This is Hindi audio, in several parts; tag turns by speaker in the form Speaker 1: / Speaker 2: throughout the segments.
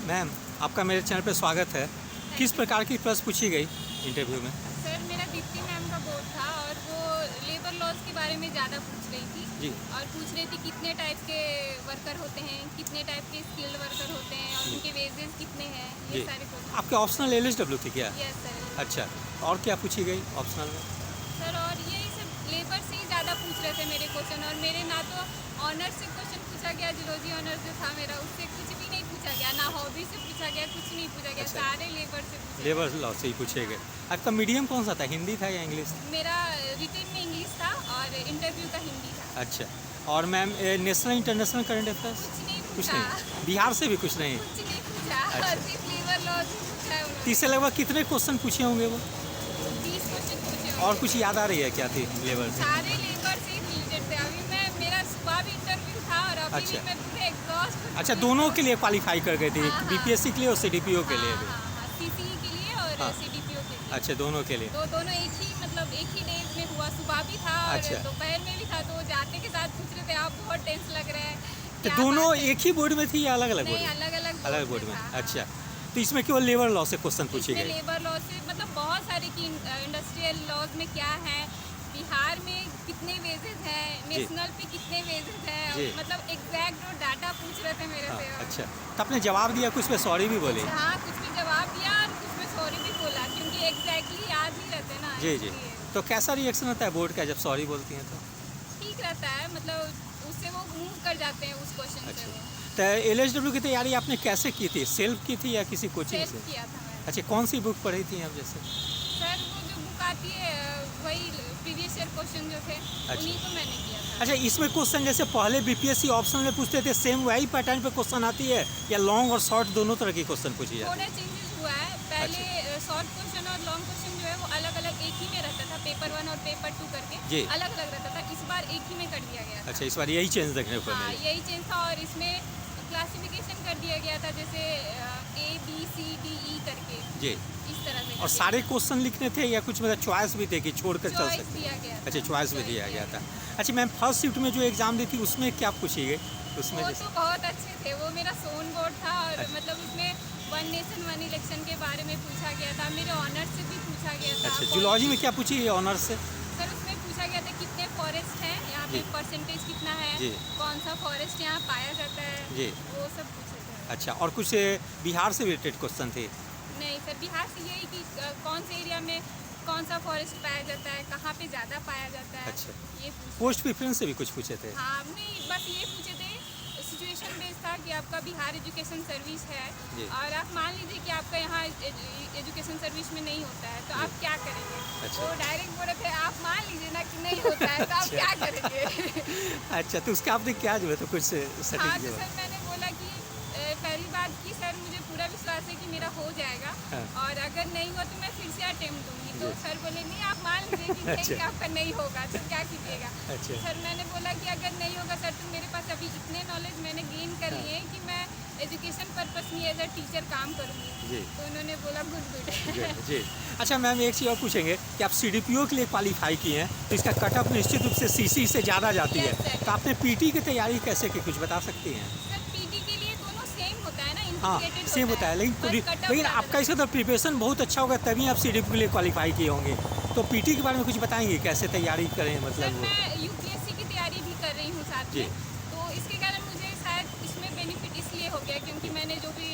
Speaker 1: मैम, आपका मेरे चैनल पे स्वागत है। किस प्रकार की प्रश्न पूछी गई इंटरव्यू में?
Speaker 2: सर मेरा दीप्ति मैम का बोर्ड था और वो लेबर लॉज के बारे में ज़्यादा पूछ रही थी
Speaker 1: जी।
Speaker 2: और पूछ रही थी कितने टाइप के वर्कर होते हैं, कितने टाइप के स्किल्ड वर्कर होते हैं और उनके वेजेस कितने हैं, ये
Speaker 1: जी।
Speaker 2: सारे क्वेश्चन।
Speaker 1: आपके ऑप्शनल एलएसडब्ल्यू थी क्या?
Speaker 2: Yes sir.
Speaker 1: अच्छा, और क्या पूछी गई ऑप्शनल में?
Speaker 2: सर और यही सब लेबर से ही ज़्यादा पूछ रहे थे मेरे क्वेश्चन, और मेरे ना तो ऑनर्स से क्वेश्चन पूछा गया, जूलॉजी ऑनर्स जो था मेरा उससे कुछ भी नहीं पूछा गया, ना हॉबी से पूछा गया, कुछ नहीं पूछा गया।
Speaker 1: अच्छा।
Speaker 2: सारे लेबर से पूछे
Speaker 1: लेबर लॉ से ही पूछे गए। आपका मीडियम कौन सा था, हिंदी था या इंग्लिश?
Speaker 2: मेरा रिटेन में इंग्लिश था और इंटरव्यू का हिंदी था।
Speaker 1: अच्छा, और ma'am national international current affairs?
Speaker 2: कुछ नहीं
Speaker 1: कुछ
Speaker 2: पूछा,
Speaker 1: नहीं, बिहार से भी कुछ नहीं?
Speaker 2: कुछ नहीं पूछा।
Speaker 1: अच्छा।
Speaker 2: सिर्फ लेबर लॉ पूछा है उन्होंने।
Speaker 1: तीसरे लगभग कितने क्वेश्चन पूछे होंगे वो?
Speaker 2: 30 क्वेश्चन पूछे
Speaker 1: और
Speaker 2: होंगे।
Speaker 1: कुछ याद आ रही है क्या थी लेबर से?
Speaker 2: सारे लेबर से ही रिलेटेड थे। अभी मेरा सुबह भी इंटरव्यू था और अभी
Speaker 1: अच्छा।
Speaker 2: भी मैं पूरे एग्जॉस्ट।
Speaker 1: अच्छा, दोनों के लिए क्वालिफाई कर गए थे,
Speaker 2: हाँ, हाँ।
Speaker 1: बीपीएससी के लिए और सीडीपीओ के लिए भी?
Speaker 2: सीसीई के लिए और
Speaker 1: हाँ।
Speaker 2: सीडीपीओ के लिए।
Speaker 1: अच्छा, दोनों के लिए।
Speaker 2: तो दोनों एक ही मतलब एक ही डेज में हुआ, सुबह भी था और
Speaker 1: अच्छा।
Speaker 2: दोपहर में भी था। तो जाते के साथ पूछ रहे थे आप बहुत टेंस लग रहे हैं।
Speaker 1: तो
Speaker 2: क्या
Speaker 1: दोनों
Speaker 2: बात है?
Speaker 1: एक ही बोर्ड में थी या अलग अलग बोर्ड
Speaker 2: नहीं,
Speaker 1: में?
Speaker 2: अलग
Speaker 1: अलग बोर्ड में।
Speaker 2: था।
Speaker 1: अच्छा, तो इसमें केवल लेबर लॉ से क्वेश्चन पूछे
Speaker 2: इसमें
Speaker 1: गए?
Speaker 2: लेबर लॉ से मतलब बहुत सारे की इंडस्ट्रियल लॉज में क्या है, बिहार में कितने वेजेस हैं, नेशनल पे कितने वेजेस
Speaker 1: जी।
Speaker 2: हैं, मतलब एग्जैक्ट जो डाटा पूछ रहे थे मेरे
Speaker 1: हाँ,
Speaker 2: से।
Speaker 1: अच्छा, तो आपने जवाब दिया, कुछ पे सॉरी भी बोले?
Speaker 2: हाँ, कुछ में जवाब दिया और कुछ में सॉरी भी बोला, क्योंकि एग्जैक्टली याद नहीं रहते ना।
Speaker 1: जी जी।
Speaker 2: इसलिए
Speaker 1: तो कैसा रिएक्शन होता है बोर्ड का जब सॉरी बोलती हैं तो?
Speaker 2: ठीक रहता है, मतलब उससे वो मूव कर जाते हैं उस क्वेश्चन से।
Speaker 1: अच्छा,
Speaker 2: वो
Speaker 1: तो एलएसडब्ल्यू की तैयारी आपने कैसे की थी? सेल्फ की थी या किसी कोचिंग
Speaker 2: सेल्फ
Speaker 1: से?
Speaker 2: किया था मैंने।
Speaker 1: अच्छा, कौन सी बुक पढ़ी थी आप जैसे?
Speaker 2: सर वो जो बुक आती है वही प्रीवियस ईयर क्वेश्चन जो थे उन्हीं को मैंने किया था।
Speaker 1: अच्छा, इसमें क्वेश्चन जैसे पहले बीपीएससी ऑप्शन में पूछते थे, सेम वही पैटर्न पे क्वेश्चन आती है या लॉन्ग और शॉर्ट दोनों तरह की क्वेश्चन पूछी जाती
Speaker 2: थोड़ा चेंजेस हुआ है। पहले शॉर्ट क्वेश्चन और लॉन्ग क्वेश्चन जो है वो अलग अलग एक ही में रहता था, पेपर 1 और पेपर 2 करके
Speaker 1: जी।
Speaker 2: अलग अलग रहता था। इस बार एक ही में कर दिया गया
Speaker 1: है?
Speaker 2: था।
Speaker 1: अच्छा, इस बार यही चेंज देखने को
Speaker 2: हाँ,
Speaker 1: मिले।
Speaker 2: यही चेंज था और इसमें क्लासिफिकेशन कर दिया गया था, जैसे ABCDE करके
Speaker 1: जी।
Speaker 2: इस तरह से।
Speaker 1: और सारे क्वेश्चन लिखने थे या कुछ मतलब चॉइस भी थे कि छोड़ कर चल
Speaker 2: चॉइस
Speaker 1: सकते?
Speaker 2: दिया गया था।
Speaker 1: अच्छा, चॉइस भी दिया गया था। अच्छा मैम, फर्स्ट शिफ्ट में जो एग्ज़ाम दी थी उसमें क्या पूछी गई? उसमें
Speaker 2: वो
Speaker 1: जैसे
Speaker 2: तो बहुत अच्छे थे। वो मेरा सोन बोर्ड था और
Speaker 1: अच्छा।
Speaker 2: मतलब उसमें वन नेशन वन इलेक्शन के बारे में पूछा गया था। मेरे ऑनर्स से भी पूछा गया था।
Speaker 1: अच्छा, जूलॉजी में क्या पूछी है ऑनर्स से?
Speaker 2: सर उसमें पूछा गया था कितने फॉरेस्ट हैं यहाँ पे,
Speaker 1: जी।
Speaker 2: परसेंटेज कितना है,
Speaker 1: जी।
Speaker 2: कौन सा फॉरेस्ट यहाँ पाया जाता है,
Speaker 1: जी।
Speaker 2: वो सब पूछे थे।
Speaker 1: अच्छा, और कुछ बिहार से रिलेटेड क्वेश्चन थे?
Speaker 2: नहीं सर, बिहार से यही कि कौन से एरिया में कौन सा फॉरेस्ट पाया जाता है, कहाँ पे ज़्यादा पाया जाता है।
Speaker 1: अच्छा।
Speaker 2: ये पूछे।
Speaker 1: पोस्ट प्रेफरेंस से भी कुछ पूछे थे?
Speaker 2: हाँ, नहीं बस ये पूछे थे सिचुएशन बेस्ड था कि आपका बिहार एजुकेशन सर्विस
Speaker 1: जी।
Speaker 2: है और आप मान लीजिए कि आपका यहाँ एजुकेशन सर्विस में नहीं होता है तो आप क्या करेंगे।
Speaker 1: अच्छा।
Speaker 2: वो डायरेक्ट बोले थे आप मान लीजिए ना कि नहीं होता है तो आप क्या करेंगे।
Speaker 1: अच्छा, तो उसका आपने क्या जो है तो कुछ
Speaker 2: हाँ,
Speaker 1: सटीक
Speaker 2: तो
Speaker 1: जवाब?
Speaker 2: सर मैंने बोला कि पहली बात कि सर मुझे पूरा विश्वास है कि मेरा हो जाएगा
Speaker 1: हाँ।
Speaker 2: और अगर नहीं हुआ तो मैं फिर से अटेम्प्ट दूंगी। तो
Speaker 1: जी।
Speaker 2: सर बोले नहीं आप मान लीजिए कि नहीं
Speaker 1: अच्छा।
Speaker 2: कि आपका नहीं होगा तो क्या कीजिएगा।
Speaker 1: अच्छा।
Speaker 2: सर मैंने बोला कि अगर नहीं होगा सर तो मेरे पास अभी इतने नॉलेज मैंने गेन कर लिए हैं कि मैं एजुकेशन पर्पस में एज अ टीचर काम करूँगी।
Speaker 1: जी।
Speaker 2: तो उन्होंने बोला गुड
Speaker 1: जी जी। अच्छा मैम, एक चीज़ और पूछेंगे कि आप सीडीपीओ के लिए क्वालिफाई किए हैं तो इसका कट ऑफ निश्चित रूप से सीसी से ज़्यादा जाती है,
Speaker 2: Yes, sir.
Speaker 1: तो आपने पीटी की तैयारी कैसे की, कुछ बता सकती हैं?
Speaker 2: सर पीटी के लिए दोनों सेम होता है ना,
Speaker 1: हाँ,
Speaker 2: इंटीग्रेटेड
Speaker 1: सेम होता है, लेकिन आपका इसका तो प्रिपरेशन बहुत अच्छा होगा तभी आप सीडीपीओ के लिए क्वालिफाई किए होंगे। तो पीटी के बारे में कुछ बताएंगे, कैसे तैयारी करें
Speaker 2: सर
Speaker 1: मतलब वो?
Speaker 2: मैं यूपीएससी की तैयारी भी कर रही हूँ साथ
Speaker 1: जी।
Speaker 2: में, तो इसके कारण मुझे शायद इसमें बेनिफिट इसलिए हो गया क्योंकि मैंने जो भी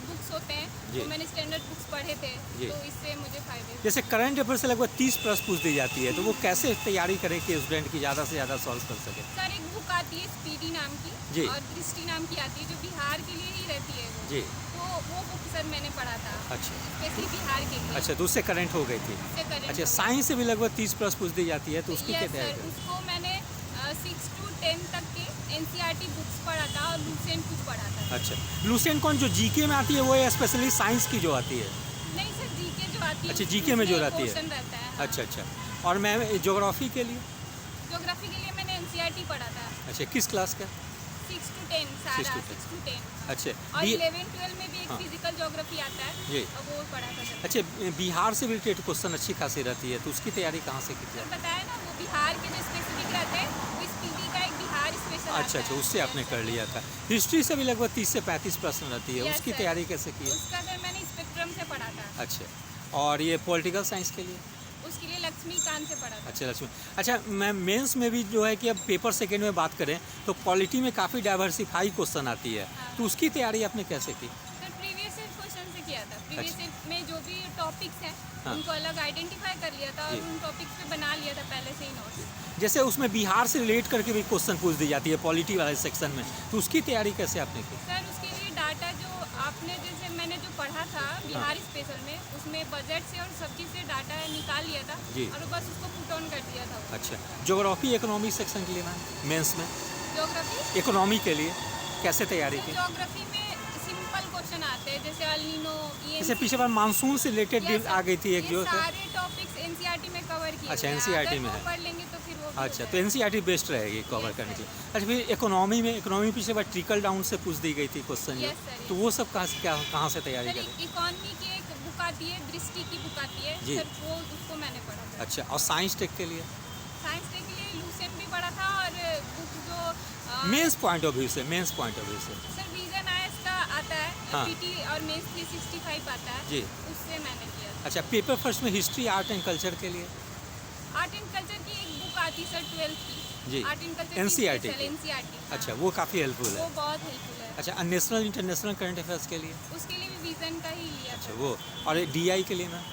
Speaker 2: बुक्स होते हैं
Speaker 1: जी।
Speaker 2: वो मैंने स्टैंडर्ड बुक्स पढ़े थे,
Speaker 1: जी।
Speaker 2: तो इससे मुझे फायदे हुए।
Speaker 1: जैसे करंट अफेयर से लगभग 30 प्रश्न पूछ दी जाती है, तो वो कैसे तैयारी करें कि स्टूडेंट की ज़्यादा से ज़्यादा सॉल्व कर सके?
Speaker 2: सर एक बुक आती है स्पीडी नाम की
Speaker 1: जी।
Speaker 2: और दृष्टि नाम की आती है जो बिहार के लिए ही रहती है वो।
Speaker 1: जी।
Speaker 2: तो वो बुक सर मैंने पढ़ा था
Speaker 1: अच्छा।
Speaker 2: स्पेशली बिहार के लिए।
Speaker 1: अच्छा, तो उससे करंट हो गई थी?
Speaker 2: उससे current
Speaker 1: अच्छा,
Speaker 2: हो गया।
Speaker 1: साइंस से भी लगभग 30 प्रश्न पूछ दी जाती है, तो उसकी क्या
Speaker 2: यस
Speaker 1: तैयारी
Speaker 2: सर,
Speaker 1: करें?
Speaker 2: उसको मैंने 6 to 10 तक के एनसीईआरटी बुक्स पढ़ा था और लूसेंट कुछ पढ़ा था।
Speaker 1: अच्छा, लूसेंट कौन जो जीके में आती है वो है स्पेशली साइंस की जो आती है?
Speaker 2: नहीं सर, जीके जो आती है
Speaker 1: अच्छा, जीके में जो
Speaker 2: उसमें
Speaker 1: रहती है।
Speaker 2: portion रहता है। हाँ।
Speaker 1: अच्छा अच्छा, और मैम ज्योग्राफी के लिए?
Speaker 2: ज्योग्राफी के लिए मैंने एनसीईआरटी पढ़ा था
Speaker 1: अच्छा, किस क्लास का?
Speaker 2: 6 to 10 सारा
Speaker 1: 6 to
Speaker 2: 6 to 10।
Speaker 1: अच्छा,
Speaker 2: और 11-12 में भी एक
Speaker 1: हाँ।
Speaker 2: फिजिकल ज्योग्राफी आता है,
Speaker 1: जी।
Speaker 2: और वो पढ़ा था सर।
Speaker 1: अच्छा, बिहार से रिलेटेड क्वेश्चन अच्छी खासी रहती है, तो उसकी तैयारी कहाँ से की
Speaker 2: सर
Speaker 1: जाए?
Speaker 2: बताया ना, वो बिहार के जो स्पेसिफिक रहते हैं वो स्पीडी का एक बिहार स्पेशल आंसर
Speaker 1: अच्छा अच्छा, उससे आपने कर लिया था। हिस्ट्री से भी लगभग 30 से 35 प्रश्न रहती है,
Speaker 2: Yes,
Speaker 1: उसकी
Speaker 2: sir.
Speaker 1: तैयारी कैसे की है?
Speaker 2: उसका सर मैंने स्पेक्ट्रम से पढ़ा था।
Speaker 1: अच्छा, और ये पॉलिटिकल साइंस के लिए?
Speaker 2: उसके लिए लक्ष्मीकांत से पढ़ा था।
Speaker 1: अच्छा लक्ष्मी, अच्छा मैं मेंस में भी जो है कि अब पेपर सेकेंड में बात करें तो पॉलिटी में काफ़ी डाइवर्सिफाई क्वेश्चन आती है,
Speaker 2: हाँ।
Speaker 1: तो उसकी तैयारी आपने कैसे की?
Speaker 2: सर प्रीवियस ईयर क्वेश्चन से किया था। प्रीवियस ईयर में जो भी टॉपिक्स हैं
Speaker 1: हाँ।
Speaker 2: उनको अलग आइडेंटिफाई कर लिया था और
Speaker 1: जी।
Speaker 2: उन टॉपिक्स पे बना लिया था पहले से ही नोट्स।
Speaker 1: जैसे उसमें बिहार से रिलेट करके भी क्वेश्चन पूछ दी जाती है पॉलिटी वाले सेक्शन में, तो उसकी तैयारी कैसे आपने की?
Speaker 2: सर उसके लिए डाटा जो आपने जैसे मैंने जो पढ़ा था बिहार स्पेशल में, उसमें बजट से और सब चीज़ से डाटा निकाल लिया था
Speaker 1: जी।
Speaker 2: और बस उसको पुट ऑन कर दिया था।
Speaker 1: अच्छा, ज्योग्राफी इकोनॉमी सेक्शन के लिए मैम मेंस में
Speaker 2: ज्योग्राफी
Speaker 1: इकोनॉमी के लिए कैसे तैयारी की?
Speaker 2: ज्योग्राफी में सिंपल क्वेश्चन आते हैं जैसे अल नीनो,
Speaker 1: जैसे पीछे बार मानसून से रिलेटेड
Speaker 2: Yes,
Speaker 1: आ गई थी एक
Speaker 2: ये
Speaker 1: जो
Speaker 2: सारे टॉपिक्स एनसीईआरटी में कवर किए
Speaker 1: अच्छा,
Speaker 2: हुए हैं।
Speaker 1: NCERT
Speaker 2: अगर
Speaker 1: में
Speaker 2: वो
Speaker 1: है।
Speaker 2: पढ़ लेंगे तो फिर वो भी
Speaker 1: अच्छा,
Speaker 2: हो
Speaker 1: तो एनसीईआरटी बेस्ट रहेगी कवर
Speaker 2: Yes,
Speaker 1: करने के
Speaker 2: sir.
Speaker 1: लिए। अच्छा, फिर इकोनॉमी में पिछले बार ट्रिकल डाउन से पूछ दी गई थी क्वेश्चन,
Speaker 2: Yes, sir,
Speaker 1: तो वो सब कहाँ से तैयारी
Speaker 2: सर
Speaker 1: करें?
Speaker 2: इकोनॉमी की एक बुक आती है, दृष्टि की बुक आती है
Speaker 1: जी।
Speaker 2: सर, वो उसको मैंने पढ़ा था।
Speaker 1: अच्छा, और साइंस टेक के लिए
Speaker 2: साइंस डे के लिए लूसेंट भी पढ़ा था और बुक जो
Speaker 1: मेंस पॉइंट ऑफ व्यू से
Speaker 2: सर विजन आईएएस का आता है,
Speaker 1: हाँ।
Speaker 2: पीटी और मेंस 365 आता है
Speaker 1: जी।
Speaker 2: उससे मैंने किया था।
Speaker 1: अच्छा, पेपर फर्स्ट में हिस्ट्री आर्ट एंड कल्चर के लिए
Speaker 2: आर्ट एंड कल्चर की एक बुक आती है सर 12th की,
Speaker 1: जी।
Speaker 2: आर्ट एंड कल्चर
Speaker 1: NCERT की?
Speaker 2: एनसीईआरटी।
Speaker 1: अच्छा, वो काफ़ी हेल्पफुल
Speaker 2: वो
Speaker 1: है।
Speaker 2: बहुत हेल्पफुल है।
Speaker 1: अच्छा, नेशनल इंटरनेशनल करंट अफेयर्स के लिए?
Speaker 2: उसके लिए भी विजन का ही लिया
Speaker 1: अच्छा,
Speaker 2: था।
Speaker 1: वो और डीआई के लिए मैम?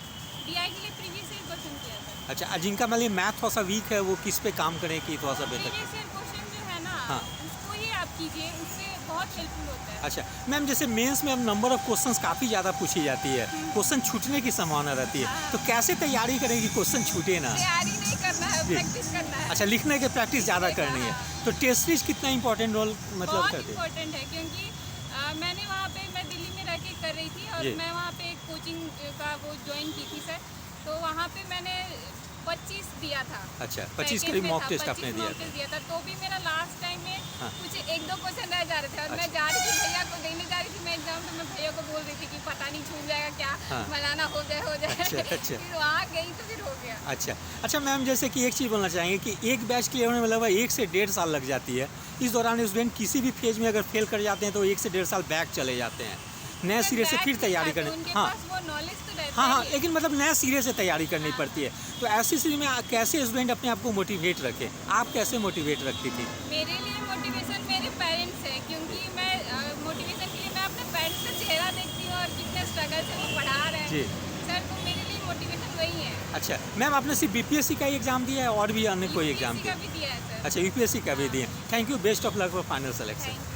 Speaker 2: डीआई के लिए प्रीवियस ईयर क्वेश्चन किया था।
Speaker 1: अच्छा, जिनका मतलब मैथ थोड़ा सा वीक है वो किस पे काम करें कि थोड़ा सा बेहतर?
Speaker 2: प्रीवियस ईयर क्वेश्चन जो है ना,
Speaker 1: हाँ।
Speaker 2: उसको ही आप कीजिए, उससे बहुत हेल्पफुल होता है।
Speaker 1: अच्छा मैम, जैसे मेंस में अब नंबर ऑफ क्वेश्चंस काफ़ी ज़्यादा पूछी जाती है, क्वेश्चन छूटने की संभावना रहती है,
Speaker 2: हाँ।
Speaker 1: तो कैसे तैयारी करें कि क्वेश्चन छूटे ना?
Speaker 2: तैयारी नहीं करना है,
Speaker 1: जी।
Speaker 2: प्रैक्टिस करना है।
Speaker 1: अच्छा, लिखने की प्रैक्टिस ज़्यादा
Speaker 2: लिखने का,
Speaker 1: करनी है,
Speaker 2: हाँ।
Speaker 1: तो टेस्ट सीरीज कितना इंपॉर्टेंट रोल मतलब
Speaker 2: बहुत
Speaker 1: करते हैं?
Speaker 2: इम्पोर्टेंट है क्योंकि मैंने वहाँ पे, मैं दिल्ली में रह के कर रही थी और
Speaker 1: जी।
Speaker 2: मैं वहाँ पे एक कोचिंग का वो ज्वाइन की थी सर, तो वहाँ पे मैंने 25 दिया था।
Speaker 1: अच्छा, 25
Speaker 2: Package
Speaker 1: करीब
Speaker 2: में
Speaker 1: मॉक
Speaker 2: था,
Speaker 1: टेस्ट आपने
Speaker 2: 25
Speaker 1: दिया
Speaker 2: mock
Speaker 1: था।
Speaker 2: test दिया था, तो भी मेरा लास्ट टाइम में
Speaker 1: हाँ।
Speaker 2: कुछ 1-2 क्वेश्चन रह जा रहे थे और मैं जा रही थी भैया को देने जा रही थी मैं एग्जाम, तो मैं भैया को बोल रही थी कि पता नहीं छूट जाएगा क्या,
Speaker 1: हाँ।
Speaker 2: मनाना हो जाए
Speaker 1: अच्छा, अच्छा।
Speaker 2: फिर वहाँ गई तो फिर हो गया।
Speaker 1: अच्छा मैम, जैसे कि एक चीज़ बोलना चाहेंगे कि एक बैच क्लियर होने में लगभग 1 से 1.5 साल लग जाती है। इस दौरान स्टूडेंट किसी भी फेज में अगर फेल कर जाते हैं तो 1 से 1.5 साल बैक चले जाते हैं, नए
Speaker 2: सर,
Speaker 1: सिरे से
Speaker 2: बैक
Speaker 1: फिर
Speaker 2: नहीं
Speaker 1: तैयारी
Speaker 2: जाते,
Speaker 1: करनी।
Speaker 2: उनके
Speaker 1: हाँ
Speaker 2: पास वो नॉलेज तो रहता
Speaker 1: हाँ,
Speaker 2: ही है।
Speaker 1: लेकिन मतलब नए सिरे से तैयारी करनी पड़ती है, तो ऐसी स्थिति में कैसे स्टूडेंट अपने आप को मोटिवेट रखें? आप कैसे मोटिवेट रखती थी?
Speaker 2: मेरे लिए मोटिवेशन मेरे पेरेंट्स है, क्योंकि मैं मोटिवेशन के लिए मैं अपने पेरेंट्स का चेहरा देखती हूँ और कितने स्ट्रगल से वो पढ़ा रहे हैं
Speaker 1: जी।
Speaker 2: सर, तो मेरे लिए मोटिवेशन वही है।
Speaker 1: अच्छा मैम, आपने सिर्फ बीपीएससी का ही एग्जाम दिया है और भी अन्य कोई एग्जाम
Speaker 2: UPSC का
Speaker 1: दिया?
Speaker 2: भी दिया है सर।
Speaker 1: अच्छा, यूपीएससी का भी दिए। Thank you, best of luck for final selection.
Speaker 2: Thank you.